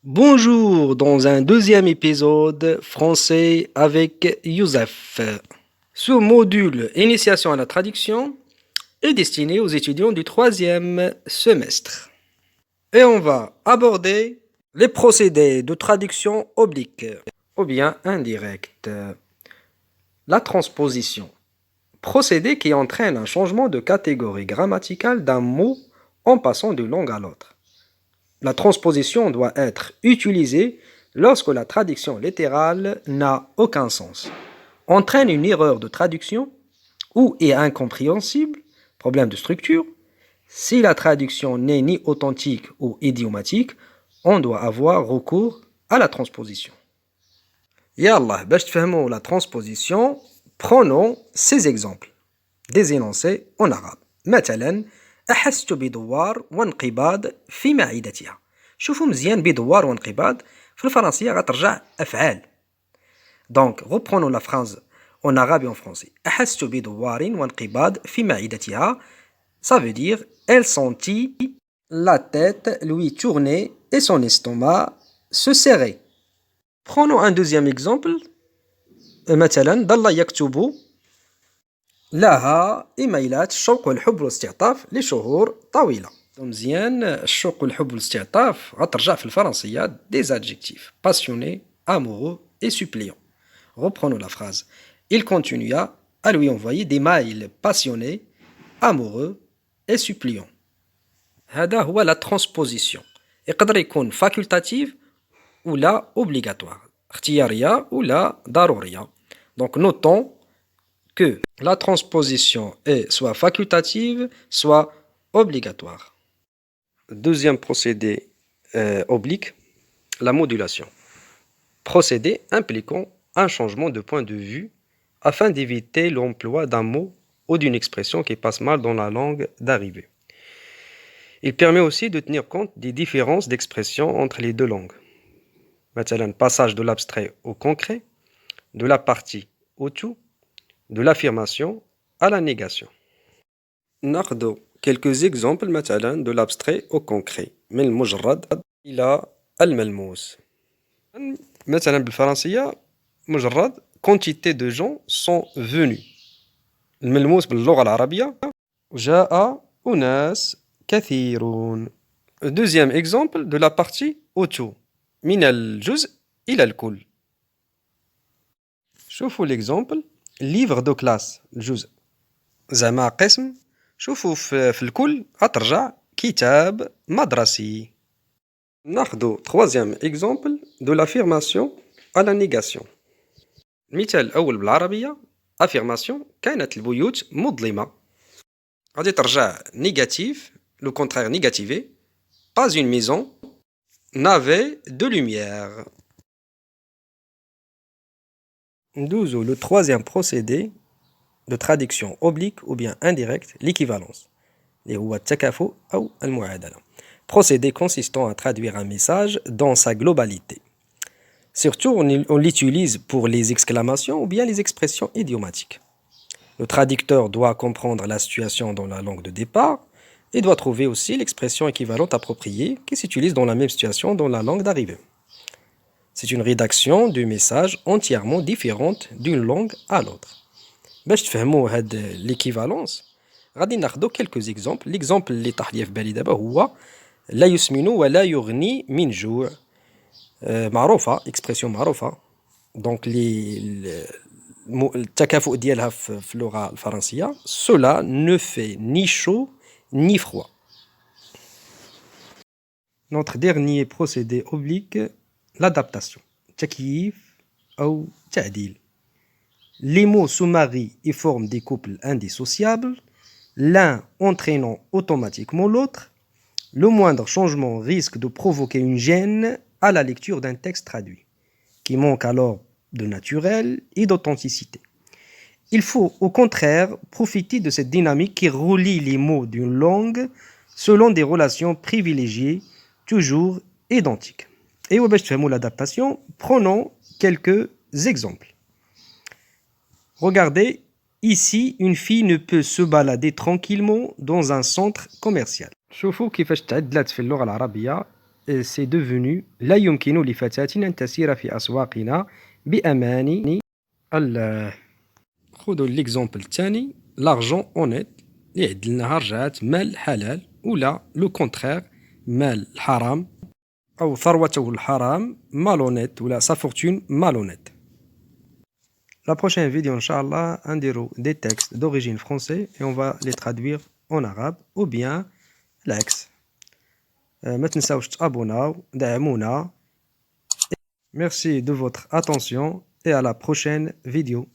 Bonjour dans un deuxième épisode français avec Youssef. Ce module Initiation à la traduction est destiné aux étudiants du troisième semestre. Et on va aborder les procédés de traduction oblique ou bien indirecte. La transposition. Procédé qui entraîne un changement de catégorie grammaticale d'un mot en passant d'une langue à l'autre. La transposition doit être utilisée lorsque la traduction littérale n'a aucun sens, entraîne une erreur de traduction ou est incompréhensible, problème de structure. Si la traduction n'est ni authentique ou idiomatique, on doit avoir recours à la transposition. Yallah, باش تفهموا la transposition, prenons ces exemples. Des énoncés en arabe. مثلا أحست بدوار وانقباض في معدتها. شوفوا مزيان بدوار وانقباض في الفرنسية غترجع أفعال. Donc reprenons la phrase en arabe et en français. أحست بدوار وانقباض في معدتها. Ça veut dire elle sentit la tête lui tourner et son estomac se serrer. Prenons un deuxième exemple. مثلا ظل يكتب لها إيميلات الشوق والحب والاستعطاف لشهور طويلة. مزيان الشوق والحب والاستعطاف غترجع في الفرنسية des adjectifs passionné, amoureux et suppliant. Reprenons la phrase. Il continua à lui envoyer des mails passionnés, amoureux et suppliants. هذا هو la transposition. يقدر يكون facultative ou la obligatoire. اختيارية ou la ضرورية. Donc notons que la transposition est soit facultative, soit obligatoire. Deuxième procédé oblique, la modulation. Procédé impliquant un changement de point de vue afin d'éviter l'emploi d'un mot ou d'une expression qui passe mal dans la langue d'arrivée. Il permet aussi de tenir compte des différences d'expression entre les deux langues. مثلا, passage de l'abstrait au concret, de la partie au tout, de l'affirmation à la négation. ناخذ quelques exemples مثلا de l'abstrait au concret من المجرد إلى الملموس. مثلا بالفرنسية مجرد quantité de gens sont venus. الملموس باللغة العربية جاء أناس كثيرون. Deuxième exemple de la partie au tout من الجزء إلى الكل. شوفوا l'exemple livre de classe الجزء زعما قسم. شوفوا في الكل غترجع كتاب مدرسي. ناخذ troisième exemple de l'affirmation à la négation. المثال الأول بالعربية affirmation كانت البيوت مظلمة. غادي ترجع négatif, le contraire négativé. Pas une maison n'avait de lumière. Douze, le troisième procédé de traduction oblique ou bien indirecte, l'équivalence. اللي هو التكافؤ أو المعادلة. Procédé consistant à traduire un message dans sa globalité. Surtout, on l'utilise pour les exclamations ou bien les expressions idiomatiques. Le traducteur doit comprendre la situation dans la langue de départ et doit trouver aussi l'expression équivalente appropriée qui s'utilise dans la même situation dans la langue d'arrivée. C'est une rédaction du message entièrement différente d'une langue à l'autre. باش تفهموا هاد l'équivalence غادي ناخذ quelques exemples. L'exemple اللي طاح لي في بالي دابا هو لا يسمن ولا يغني من جوع. معروفة expression معروفة. Donc التكافؤ ديالها في اللغة الفرنسية cela ne fait ni chaud ni froid. Notre dernier procédé oblique, l'adaptation. تكييف أو تعديل. Les mots se marient et forment des couples indissociables, l'un entraînant automatiquement l'autre. Le moindre changement risque de provoquer une gêne à la lecture d'un texte traduit, qui manque alors de naturel et d'authenticité. Il faut au contraire profiter de cette dynamique qui relie les mots d'une langue selon des relations privilégiées, toujours identiques. Et باش تفهموا l'adaptation, prenons quelques exemples. Regardez, ici, une fille ne peut se balader tranquillement dans un centre commercial. شوفوا كيفاش تعدلت في اللغة العربية c'est devenu لا يمكن لفتاة أن تسير في أسواقنا بأمان. خذوا l'exemple الثاني l'argent honnête اللي عدلناها رجعت مال حلال ولا لو كونترير مال الحرام أو ثروته الحرام malhonnête ولا sa fortune malhonnête. La prochaine vidéo Inch'Allah نديرو des textes d'origine français et on va les traduire en arabe ou bien العكس. ما تنساوش تابوناو دعمونا. Merci de votre attention et à la prochaine vidéo.